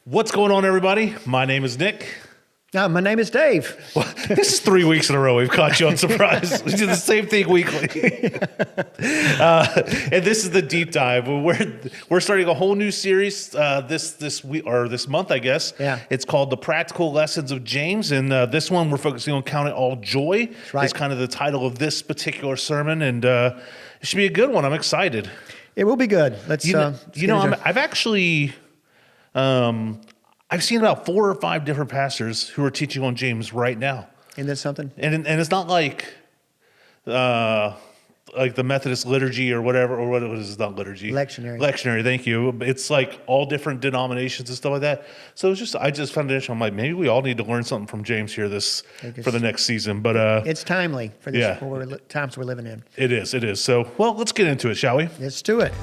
What's going on, everybody? My name is Nick. My name is Dave. Well, this is 3 weeks in a row we've caught you on surprise. We do the same thing weekly. And this is the deep dive. We're starting a whole new series this week or this month, I guess. Yeah. It's called The Practical Lessons of James. And this one we're focusing on Count It All Joy. That's right. It's kind of the title of this particular sermon. And it should be a good one. I'm excited. It will be good. Let's. I've actually. I've seen about 4 or 5 different pastors who are teaching on James right now. Isn't that something? And it's not like the Methodist liturgy or whatever, or what is it? Not liturgy. Lectionary, thank you. It's like all different denominations and stuff like that. So I just found it interesting. I'm like, maybe we all need to learn something from James here for the next season. But it's timely for this for times we're living in. It is. So, well, let's get into it, shall we? Let's do it.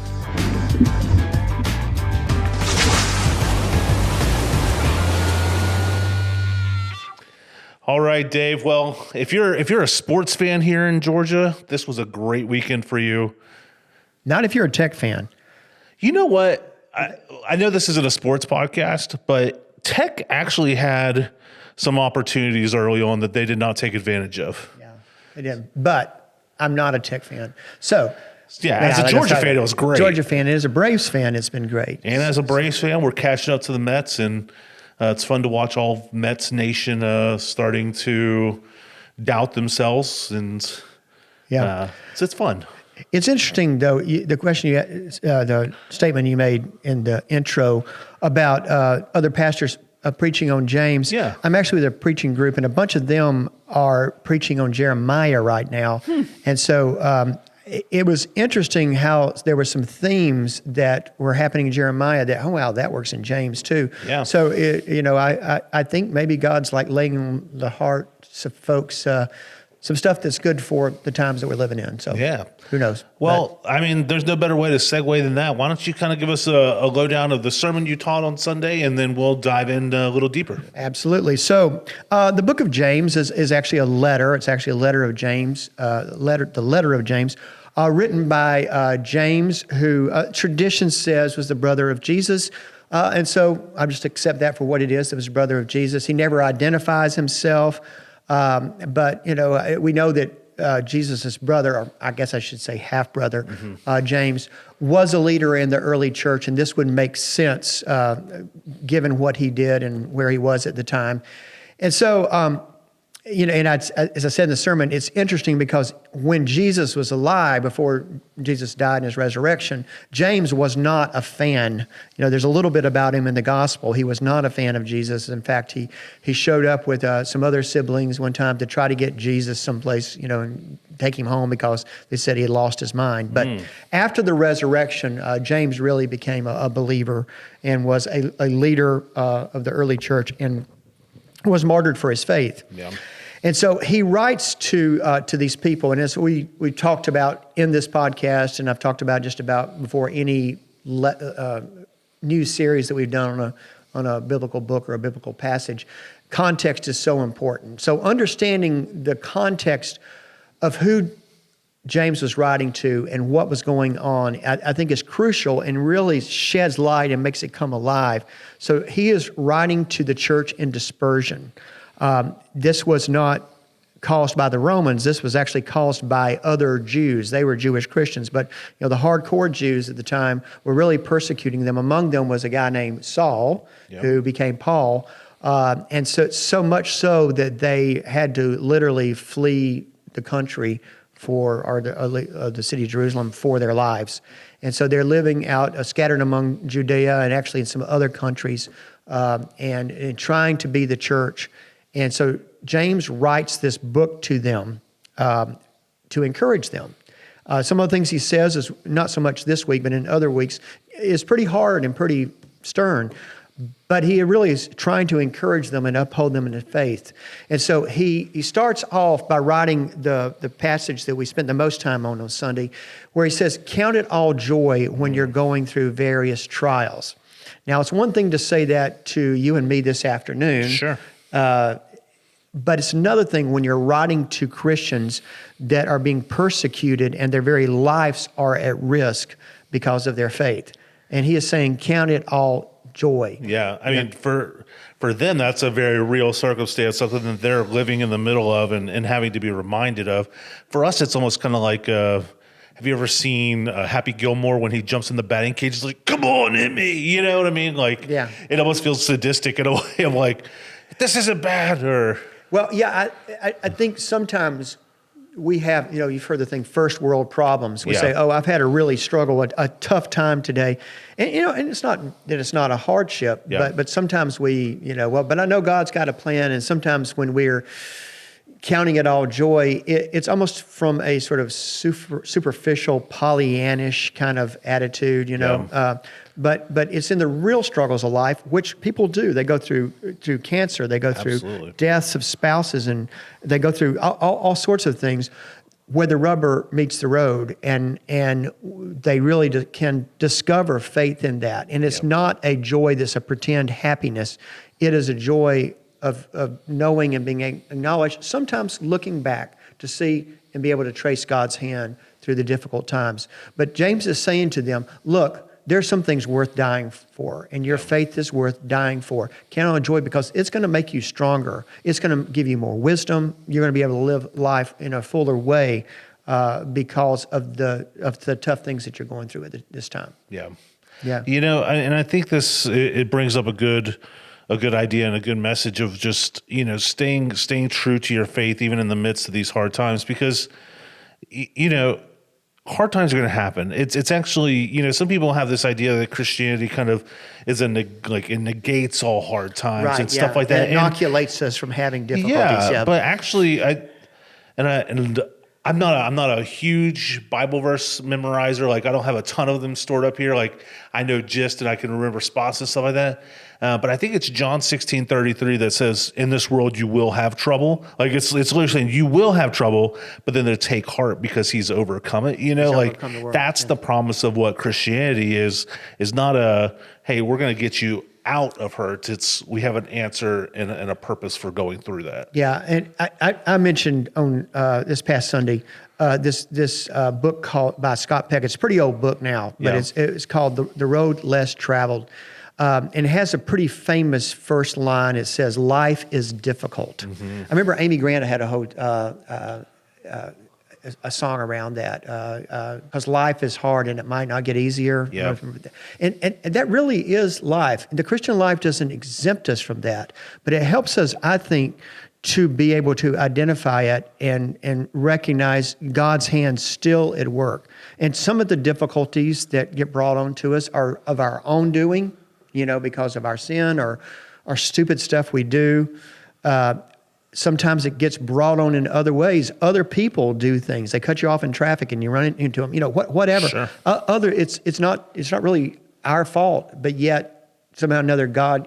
All right, Dave. Well, if you're a sports fan here in Georgia, this was a great weekend for you. Not if you're a Tech fan. You know what? I know this isn't a sports podcast, but Tech actually had some opportunities early on that they did not take advantage of. Yeah, they did. But I'm not a Tech fan. So, yeah, as a Georgia fan, it was great. Georgia fan, and as a Braves fan, it's been great. And as a Braves fan, we're catching up to the Mets, and it's fun to watch all Mets Nation starting to doubt themselves, and so it's fun. It's interesting, though, the statement you made in the intro about other pastors preaching on James. Yeah. I'm actually with a preaching group, and a bunch of them are preaching on Jeremiah right now. And so it was interesting how there were some themes that were happening in Jeremiah that, that works in James too. Yeah. So, I think maybe God's like laying on the hearts of folks some stuff that's good for the times that we're living in. So yeah, who knows? Well, there's no better way to segue than that. Why don't you kind of give us a lowdown of the sermon you taught on Sunday, and then we'll dive in a little deeper. Absolutely. So the book of James is actually a letter. It's actually a letter of James, the letter of James, written by James, who tradition says was the brother of Jesus. And so I just accept that for what it is. It was a brother of Jesus. He never identifies himself. But, we know that Jesus' brother, or I guess I should say half-brother, James, was a leader in the early church, and this would make sense given what he did and where he was at the time. And so, as I said in the sermon, it's interesting because when Jesus was alive, before Jesus died in his resurrection, James was not a fan. There's a little bit about him in the gospel. He was not a fan of Jesus. In fact, he showed up with some other siblings one time to try to get Jesus someplace, and take him home because they said he had lost his mind. But after the resurrection, James really became a believer and was a leader of the early church and was martyred for his faith. Yeah. And so he writes to these people, and as we talked about in this podcast, and I've talked about just about before any new series that we've done on a biblical book or a biblical passage, context is so important. So understanding the context of who James was writing to and what was going on, I think is crucial and really sheds light and makes it come alive. So he is writing to the church in dispersion. This was not caused by the Romans. This was actually caused by other Jews. They were Jewish Christians, but the hardcore Jews at the time were really persecuting them. Among them was a guy named Saul, who became Paul, and so much so that they had to literally flee the country or the city of Jerusalem for their lives. And so they're living out scattered among Judea and actually in some other countries, and trying to be the church. And so James writes this book to them to encourage them. Some of the things he says is not so much this week, but in other weeks, is pretty hard and pretty stern. But he really is trying to encourage them and uphold them in the faith. And so he starts off by writing the passage that we spent the most time on Sunday, where he says, "Count it all joy when you're going through various trials." Now, it's one thing to say that to you and me this afternoon. Sure. But it's another thing when you're writing to Christians that are being persecuted and their very lives are at risk because of their faith. And he is saying, count it all joy. Yeah, I mean, for them, that's a very real circumstance, something that they're living in the middle of and having to be reminded of. For us, it's almost kind of like, have you ever seen Happy Gilmore when he jumps in the batting cage? He's like, come on, hit me. You know what I mean? Like, Yeah. It almost feels sadistic in a way of like, this isn't bad. Or Well, yeah, I think sometimes we have, you've heard the thing, first world problems. We say, oh, I've had a really struggle, a tough time today. And, and it's not that it's not a hardship, but sometimes but I know God's got a plan. And sometimes when we're counting it all joy, it's almost from a sort of superficial Pollyannish kind of attitude, but it's in the real struggles of life, which people do. They go through cancer, they go through deaths of spouses, and they go through all sorts of things where the rubber meets the road, and they really can discover faith in that. And it's not a joy that's a pretend happiness. It is a joy of knowing and being acknowledged, sometimes looking back to see and be able to trace God's hand through the difficult times. But James is saying to them, look, there's some things worth dying for, and your faith is worth dying for. Count on joy because it's going to make you stronger. It's going to give you more wisdom. You're going to be able to live life in a fuller way because of the tough things that you're going through at this time. Yeah. Yeah. I think it brings up a good idea and a good message of just, staying true to your faith, even in the midst of these hard times, because, hard times are going to happen. It's actually, some people have this idea that Christianity kind of is it negates all hard times and stuff like that. It inoculates us from having difficulties. Yeah. But actually, I'm not a huge Bible verse memorizer. Like, I don't have a ton of them stored up here. Like, I know gist and I can remember spots and stuff like that. But I think it's John 16:33 that says, in this world you will have trouble. Like, it's literally saying you will have trouble, but then to take heart because he's overcome it. That's the promise of what Christianity is not a, hey, we're going to get you out of hurt. It's we have an answer and a purpose for going through that. Yeah, and I mentioned on this past Sunday this book by Scott Peck. It's a pretty old book now, but it's called The Road Less Traveled. And it has a pretty famous first line. It says, "Life is difficult." Mm-hmm. I remember Amy Grant had a whole a song around that because life is hard and it might not get easier. Yeah. And that really is life. The Christian life doesn't exempt us from that, but it helps us, I think, to be able to identify it and recognize God's hand still at work. And some of the difficulties that get brought on to us are of our own doing, because of our sin or stupid stuff we do. Sometimes it gets brought on in other ways. Other people do things. They cut you off in traffic and you run into them. Whatever. Sure. It's not really our fault, but yet somehow or another God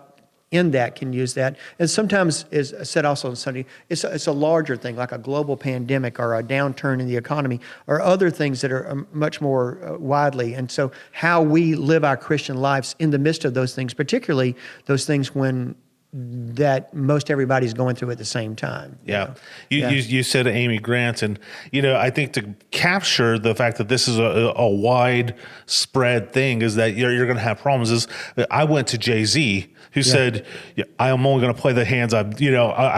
in that can use that. And sometimes, as I said also on Sunday, it's a larger thing, like a global pandemic or a downturn in the economy or other things that are much more widely. And so how we live our Christian lives in the midst of those things, particularly those things when that most everybody's going through at the same time. Yeah. You said Amy Grant, and, I think to capture the fact that this is a widespread thing is that you're going to have problems. Is that I went to Jay-Z, who said, I am only going to play the hands I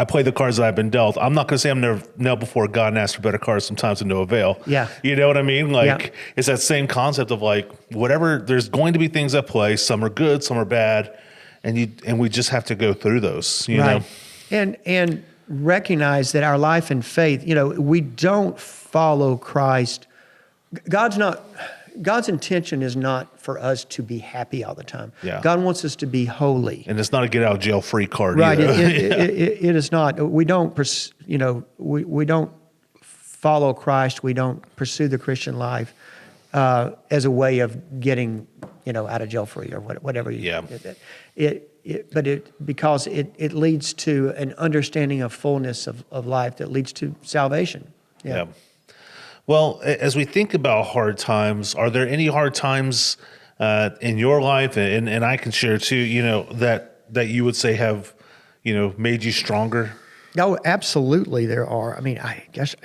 play the cards that I've been dealt. I'm not going to say I'm never knelt before God and asked for better cards sometimes to no avail. Yeah. You know what I mean? It's that same concept of whatever, there's going to be things at play. Some are good, some are bad. And we just have to go through those, you know? And recognize that our life and faith, we don't follow Christ. God's intention is not for us to be happy all the time. Yeah. God wants us to be holy. And it's not a get out of jail free card. Right. Either. It is not. We don't, we don't follow Christ. We don't pursue the Christian life as a way of getting, out of jail free or whatever. Because it leads to an understanding of fullness of life that leads to salvation. Yeah. Well, as we think about hard times, are there any hard times in your life, and I can share too, that you would say have, made you stronger? No, absolutely there are. I mean, I guess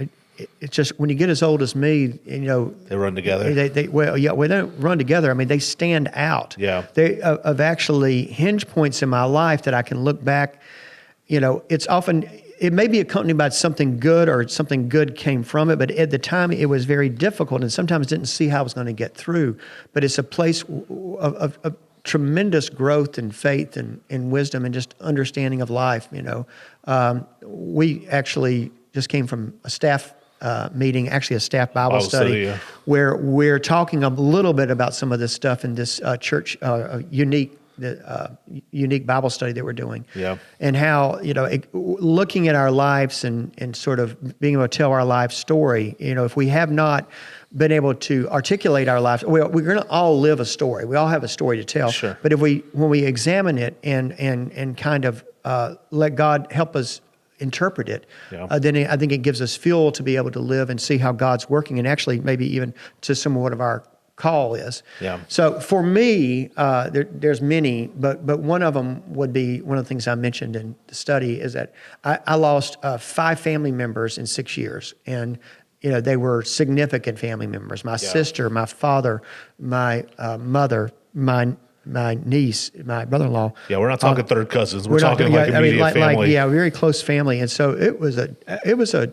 it's just when you get as old as me, they run together. We don't run together. I mean, they stand out. Yeah. They of actually hinge points in my life that I can look back. It's often, it may be accompanied by something good or something good came from it, but at the time it was very difficult and sometimes didn't see how I was going to get through. But it's a place of tremendous growth and faith and wisdom and just understanding of life. We actually just came from a staff meeting, actually a staff Bible study, yeah. where we're talking a little bit about some of this stuff in this church unique Bible study that we're doing. Yeah. And how, looking at our lives and sort of being able to tell our life story, if we have not been able to articulate our lives, we're going to all live a story. We all have a story to tell. Sure. But when we examine it and kind of let God help us interpret it, then I think it gives us fuel to be able to live and see how God's working, and actually maybe even to somewhat of our call is. Yeah. So for me, there's many, but one of them would be one of the things I mentioned in the study is that I lost 5 family members in 6 years, and they were significant family members. My sister, my father, my mother, my niece, my brother-in-law. Yeah, we're not talking third cousins. We're talking immediate family. Very close family. And so it was a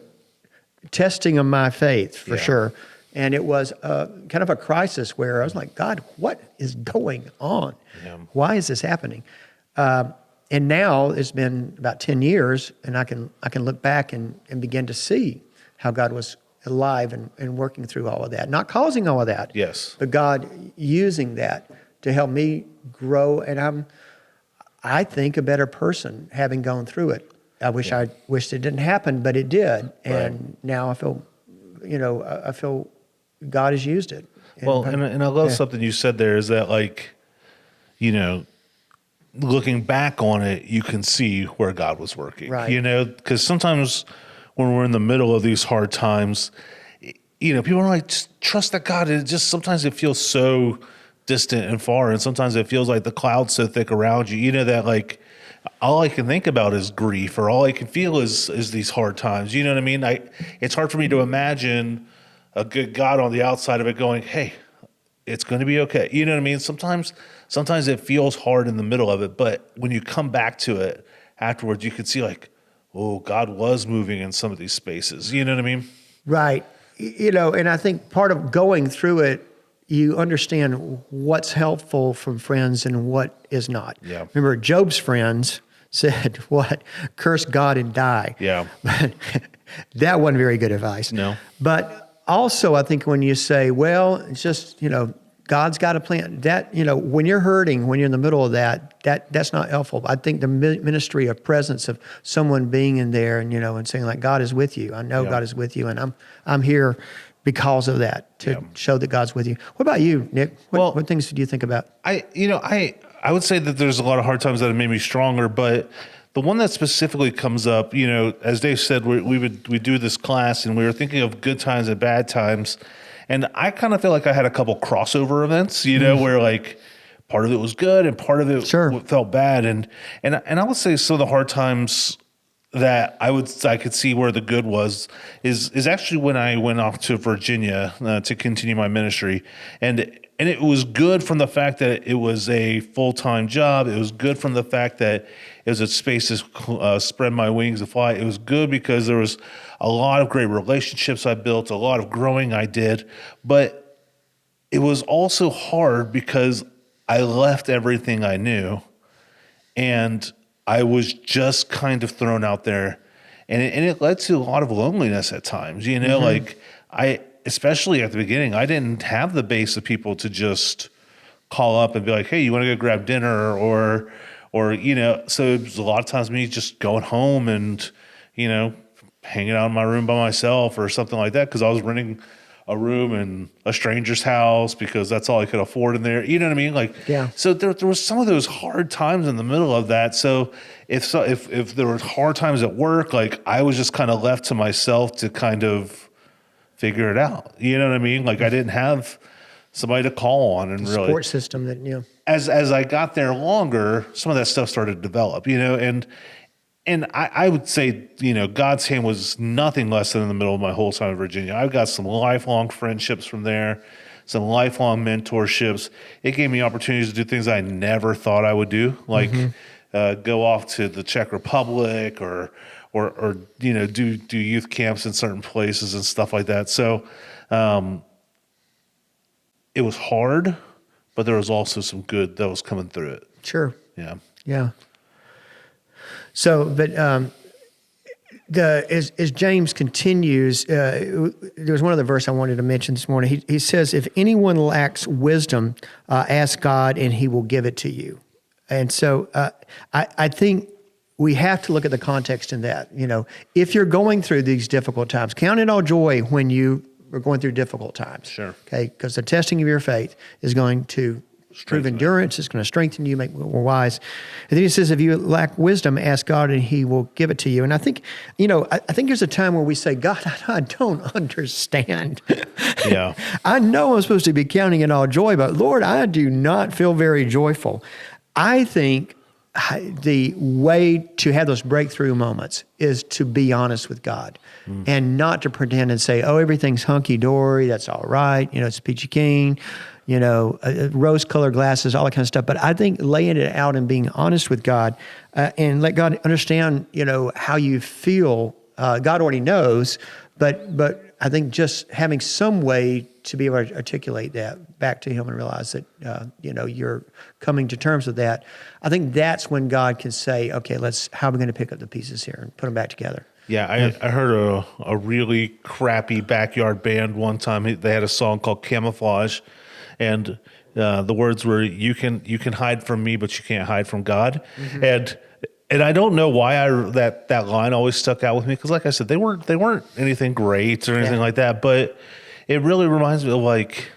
testing of my faith for sure. And it was kind of a crisis where I was like, God, what is going on? Yeah. Why is this happening? And now it's been about 10 years, and I can look back and begin to see how God was alive and working through all of that. Not causing all of that. Yes. But God using that to help me grow, and I think, a better person having gone through it. I wished it didn't happen, but it did, and now I feel, I feel God has used it. And I love something you said there is that, like, looking back on it, you can see where God was working. Right. Because sometimes when we're in the middle of these hard times, people are like, just trust that God. It just sometimes it feels so distant and far, and sometimes it feels like the cloud's so thick around you, that like all I can think about is grief, or all I can feel is these hard times. You know what I mean? It's hard for me to imagine a good God on the outside of it going, hey, it's going to be okay. You know what I mean? Sometimes it feels hard in the middle of it, but when you come back to it afterwards, you can see like, oh, God was moving in some of these spaces. You know what I mean? Right. And I think part of going through it, you understand what's helpful from friends and what is not. Yeah. Remember, Job's friends said, what? Curse God and die. Yeah. But that wasn't very good advice. No. But also, I think when you say, well, it's just, God's got a plan, that, when you're hurting, when you're in the middle of that's not helpful. I think the ministry of presence of someone being in there and saying like, God is with you. I know God is with you, and I'm here because of that, to show that God's with you. What about you, Nick? What things do you think about? I would say that there's a lot of hard times that have made me stronger, but the one that specifically comes up, as Dave said, we do this class, and we were thinking of good times and bad times, and I kind of feel like I had a couple crossover events, where like part of it was good and part of it felt bad, and I would say some of the hard times that I could see where the good was is actually when I went off to Virginia to continue my ministry, and it was good from the fact that it was a full-time job. It was good from the fact that it was a space to spread my wings and fly. It was good because there was a lot of great relationships I built, a lot of growing I did, but it was also hard because I left everything I knew, and I was just kind of thrown out there, and it led to a lot of loneliness at times. Like especially at the beginning, I didn't have the base of people to just call up and be like, hey, you want to go grab dinner or so it was a lot of times me just going home and, hanging out in my room by myself or something like that, because I was renting a room in a stranger's house because that's all I could afford in there. You know what I mean? Like, yeah. So there was some of those hard times in the middle of that. So if there were hard times at work, like I was just kind of left to myself to kind of figure it out. You know what I mean? Like I didn't have somebody to call on, and really support system that As I got there longer, some of that stuff started to develop. And I would say, God's hand was nothing less than in the middle of my whole time in Virginia. I've got some lifelong friendships from there, some lifelong mentorships. It gave me opportunities to do things I never thought I would do, like go off to the Czech Republic or do youth camps in certain places and stuff like that. So it was hard, but there was also some good that was coming through it. Sure. Yeah. Yeah. So, but as James continues, there's one other verse I wanted to mention this morning. He says, if anyone lacks wisdom, ask God and he will give it to you. And so I think we have to look at the context in that. If you're going through these difficult times, count it all joy when you are going through difficult times. Sure. Okay, because the testing of your faith is going to prove endurance. It's going to strengthen you, make you more wise. And then he says, if you lack wisdom, ask God and he will give it to you. And I think, I think there's a time where we say, God, I don't understand. Yeah. I know I'm supposed to be counting it all joy, but Lord, I do not feel very joyful. I think the way to have those breakthrough moments is to be honest with God and not to pretend and say, oh, everything's hunky-dory, that's all right, it's peachy keen, rose-colored glasses, all that kind of stuff. But I think laying it out and being honest with God and let God understand, how you feel, God already knows, but I think just having some way to be able to articulate that back to him and realize that, you're coming to terms with that. I think that's when God can say, okay, how are we going to pick up the pieces here and put them back together? Yeah, I heard a really crappy backyard band one time. They had a song called Camouflage, and the words were, you can hide from me, but you can't hide from God. Mm-hmm. And I don't know why that line always stuck out with me, because like I said, they weren't anything great or anything like that, but it really reminds me of like,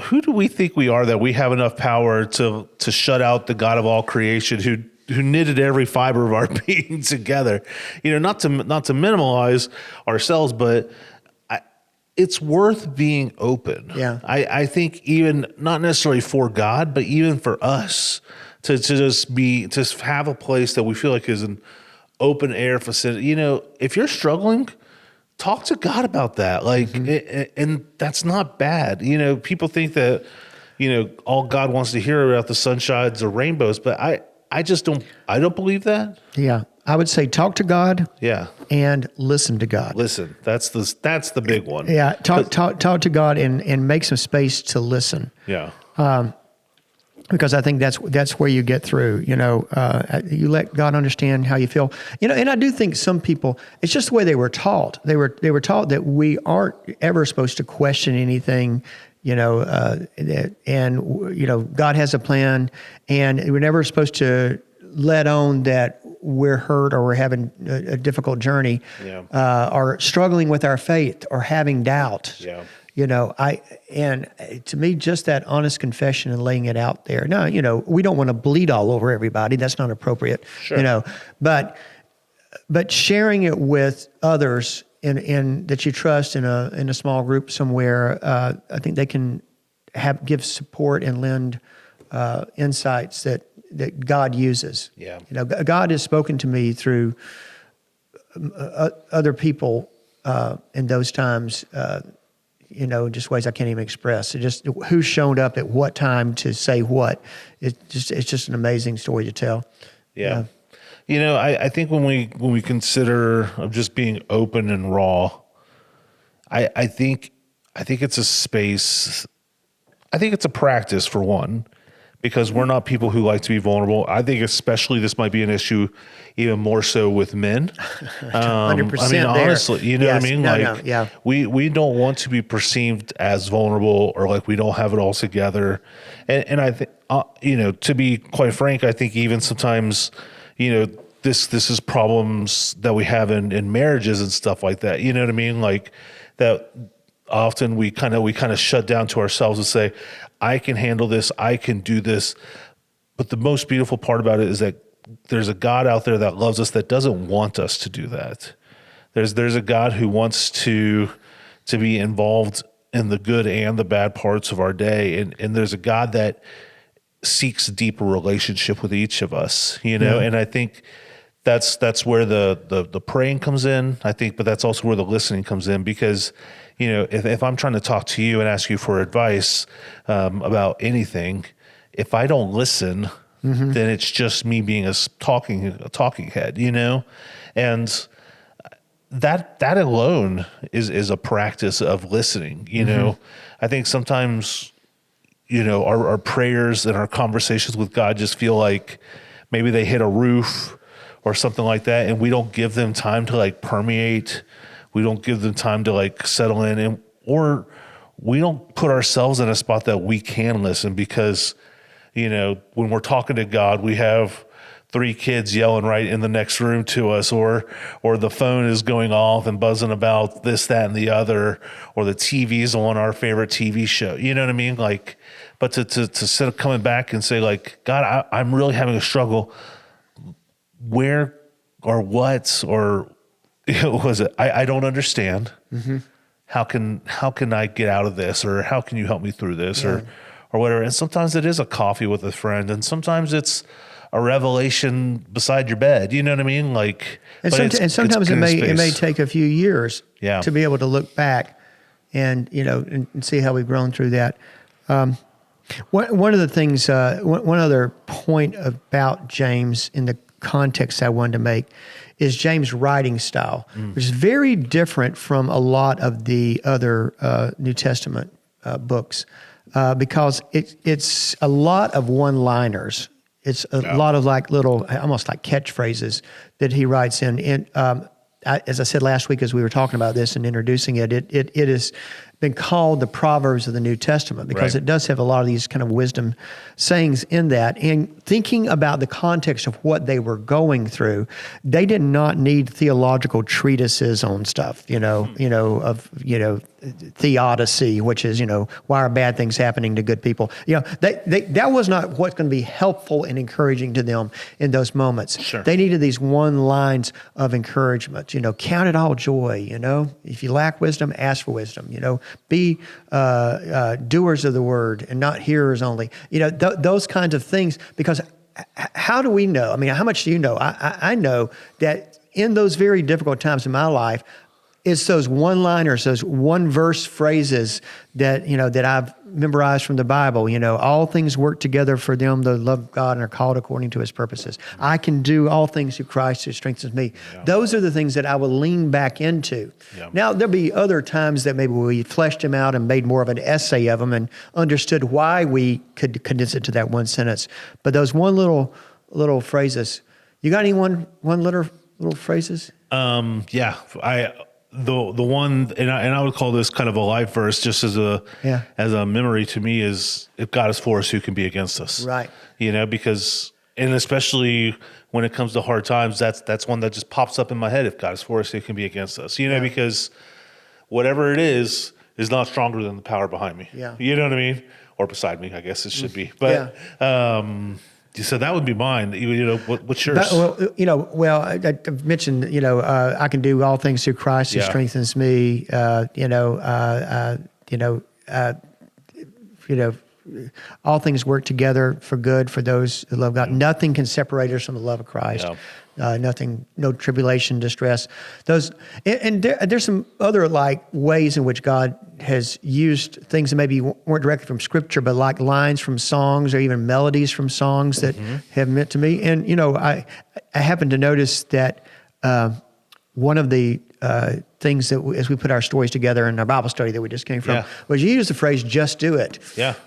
who do we think we are that we have enough power to shut out the God of all creation who knitted every fiber of our being together? Not to minimalize ourselves, but it's worth being open. Yeah. I think even not necessarily for God, but even for us to just have a place that we feel like is an open air facility. If you're struggling, talk to God about that. And that's not bad. People think that, all God wants to hear about the sunshines or rainbows, but I just don't believe that. Yeah. I would say talk to God. Yeah. And listen to God. Listen. That's the big one. Yeah. Talk to God and make some space to listen. Yeah. Because I think that's where you get through. You let God understand how you feel. And I do think some people, it's just the way they were taught. They were taught that we aren't ever supposed to question anything. God has a plan, and we're never supposed to let on that we're hurt or we're having a difficult journey, or struggling with our faith or having doubt. Yeah. And to me, just that honest confession and laying it out there. Now, we don't want to bleed all over everybody. That's not appropriate. Sure. But sharing it with others in that you trust in a small group somewhere, I think they can give support and lend insights that God uses. Yeah. God has spoken to me through other people in those times. Just ways I can't even express. It just who showed up at what time to say what. It's just an amazing story to tell. Yeah. I think when we consider of just being open and raw, I think it's a space. I think it's a practice for one, because we're not people who like to be vulnerable. I think especially this might be an issue even more so with men. 100% honestly, you know what I mean? Yeah. We don't want to be perceived as vulnerable or like we don't have it all together. And I think, to be quite frank, I think even sometimes, this is problems that we have in marriages and stuff like that. You know what I mean? Like that often we kind of shut down to ourselves and say, I can handle this, I can do this. But the most beautiful part about it is that there's a God out there that loves us, that doesn't want us to do that. There's a God who wants to be involved in the good and the bad parts of our day. And there's a God that seeks a deeper relationship with each of us, And I think that's where the praying comes in, I think, but that's also where the listening comes in, because, if I'm trying to talk to you and ask you for advice about anything, if I don't listen, then it's just me being a talking head, and that alone is a practice of listening. I think sometimes, our prayers and our conversations with God just feel like maybe they hit a roof or something like that, and we don't give them time to like permeate. We don't give them time to like settle in, or we don't put ourselves in a spot that we can listen, because, when we're talking to God, we have 3 kids yelling right in the next room to us, or the phone is going off and buzzing about this, that, and the other, or the TV's on our favorite TV show. You know what I mean? Like, but to sit coming back and say like, God, I'm really having a struggle. Where or what or was it? I don't understand. How can I get out of this, or how can you help me through this, or whatever? And sometimes it is a coffee with a friend, and sometimes it's a revelation beside your bed. You know what I mean? Like, and sometimes it may take a few years to be able to look back and and see how we've grown through that. One of the things, one other point about James in the context I wanted to make is James' writing style, which is very different from a lot of the other New Testament books, because it's a lot of one-liners. It's a lot of like little, almost like catchphrases that he writes in. And as I said last week, as we were talking about this and introducing it, it has been called the Proverbs of the New Testament, because it does have a lot of these kind of wisdom sayings in that. And thinking about the context of what they were going through, they did not need theological treatises on stuff, theodicy, which is, why are bad things happening to good people? That was not what's going to be helpful and encouraging to them in those moments. Sure. They needed these one lines of encouragement, count it all joy, if you lack wisdom, ask for wisdom, be doers of the word and not hearers only, those kinds of things. Because how do we know? I mean, how much do you know? I know that in those very difficult times in my life, it's those one-liners, those one-verse phrases that, that I've memorized from the Bible. All things work together for them that love God and are called according to his purposes. I can do all things through Christ who strengthens me. Yeah. Those are the things that I will lean back into. Yeah. Now, there'll be other times that maybe we fleshed them out and made more of an essay of them and understood why we could condense it to that one sentence. But those one little phrases, you got any one little phrases? The one, and I would call this kind of a life verse, just as a memory to me, is if God is for us, who can be against us? Right. Because, and especially when it comes to hard times, that's one that just pops up in my head. If God is for us, who can be against us? Because whatever it is not stronger than the power behind me. Yeah. You know what I mean? Or beside me, I guess it should be. But so that would be mine. What's yours? I've mentioned, I can do all things through Christ who strengthens me. All things work together for good for those who love God. Nothing can separate us from the love of Christ. Nothing, no tribulation, distress. Those, and there's some other like ways in which God has used things that maybe weren't directly from Scripture, but like lines from songs or even melodies from songs that have meant to me. And I happen to notice that one of the things that as we put our stories together in our Bible study that we just came from was you use the phrase "just do it,"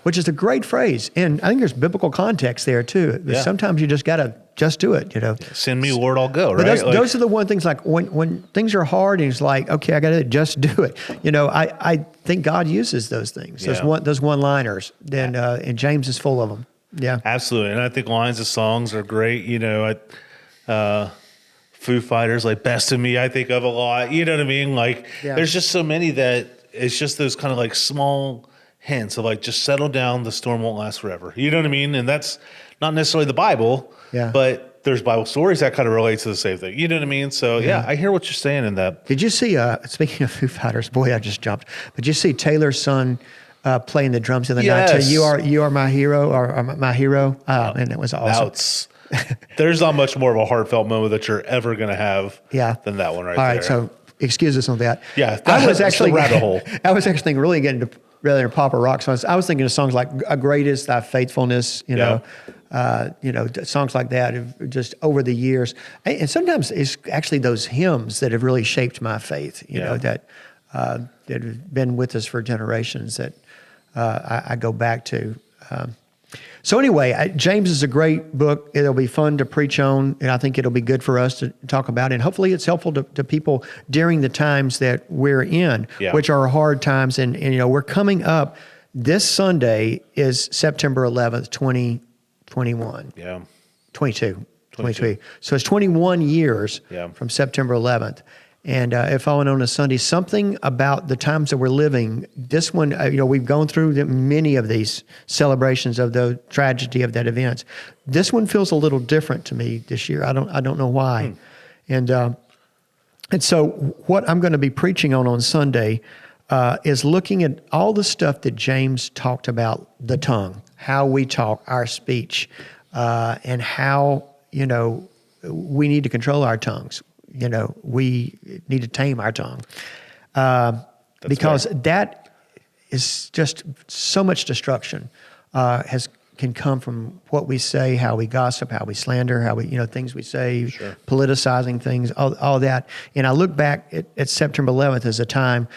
which is a great phrase, and I think there's biblical context there too. Sometimes you just gotta just do it. Send me, Lord, I'll go. But right? those are the one things like when things are hard and it's like, okay, I gotta just do it. I think God uses those things, those one-liners, and James is full of them. Yeah, absolutely. And I think lines of songs are great. Foo Fighters, like Best of Me, I think of a lot. You know what I mean? Like, there's just so many that it's just those kind of like small hints of like, just settle down, the storm won't last forever. You know what I mean? And that's not necessarily the Bible, but there's Bible stories that kind of relate to the same thing. You know what I mean? So, I hear what you're saying in that. Did you see, speaking of Foo Fighters, boy, I just jumped. But did you see Taylor's son playing the drums the other night? You are my hero, or my hero. And it was awesome. there's not much more of a heartfelt moment that you're ever going to have than that one right there. All right, so excuse us on that. Yeah, I was actually the rabbit hole. I was actually thinking really getting to rather than pop or rock songs. I was thinking of songs like "Greatest Thy Faithfulness," songs like that, just over the years. And sometimes it's actually those hymns that have really shaped my faith. You know that have been with us for generations that I go back to. So anyway, James is a great book. It'll be fun to preach on, and I think it'll be good for us to talk about. And hopefully it's helpful to people during the times that we're in, which are hard times. And we're coming up. This Sunday is September 11th, 2021. Yeah. 22. So it's 21 years from September 11th. And if falling on a Sunday, something about the times that we're living, this one, we've gone through many of these celebrations of the tragedy of that event. This one feels a little different to me this year. I don't know why. And so what I'm going to be preaching on Sunday is looking at all the stuff that James talked about, the tongue, how we talk, our speech, and how, we need to control our tongues. We need to tame our tongue because that is just so much destruction can come from what we say, how we gossip, how we slander, how we, things we say, politicizing things, all that. And I look back at September 11th as a time,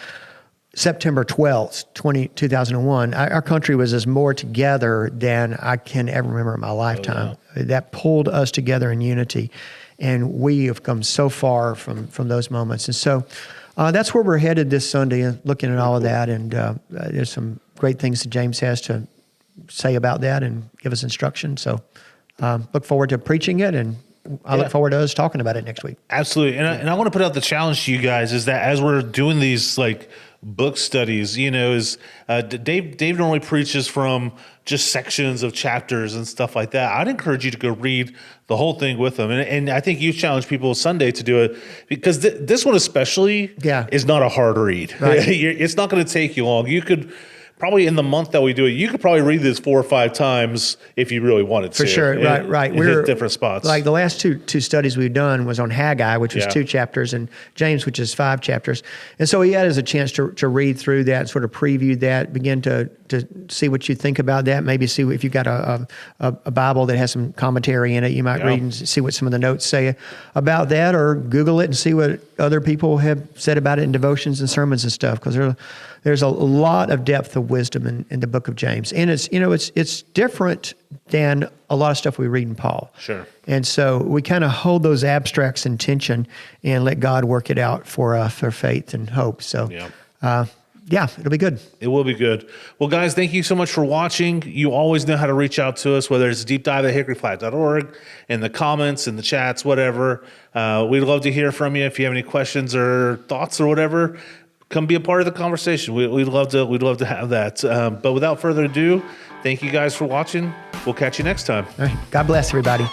September 12th, 2001, our country was as more together than I can ever remember in my lifetime. That pulled us together in unity. And we have come so far from those moments. And so that's where we're headed this Sunday, looking at all of that. And there's some great things that James has to say about that and give us instruction. So look forward to preaching it, and I look forward to us talking about it next week. Absolutely. And I want to put out the challenge to you guys is that as we're doing these book studies, is Dave normally preaches from just sections of chapters and stuff like that. I'd encourage you to go read the whole thing with them. And I think you challenge people Sunday to do it because this one especially is not a hard read. Right. It's not going to take you long. You could probably in the month that we do it, you could probably read this 4 or 5 times if you really wanted to. For sure, right. We're hit different spots. Like the last two studies we've done was on Haggai, which was 2 chapters, and James, which is 5 chapters. And so he had as a chance to read through that, sort of preview that, begin to see what you think about that. Maybe see if you've got a Bible that has some commentary in it, you might read and see what some of the notes say about that, or Google it and see what other people have said about it in devotions and sermons and stuff, because there's a lot of depth of wisdom in the book of James. And it's different than a lot of stuff we read in Paul. Sure. And so we kind of hold those abstracts in tension and let God work it out for us for faith and hope. So, it'll be good. It will be good. Well, guys, thank you so much for watching. You always know how to reach out to us, whether it's deepdive@hickoryflat.org, in the comments, in the chats, whatever. We'd love to hear from you. If you have any questions or thoughts or whatever, come be a part of the conversation. We'd love to have that. But without further ado, thank you guys for watching. We'll catch you next time. All right. God bless everybody.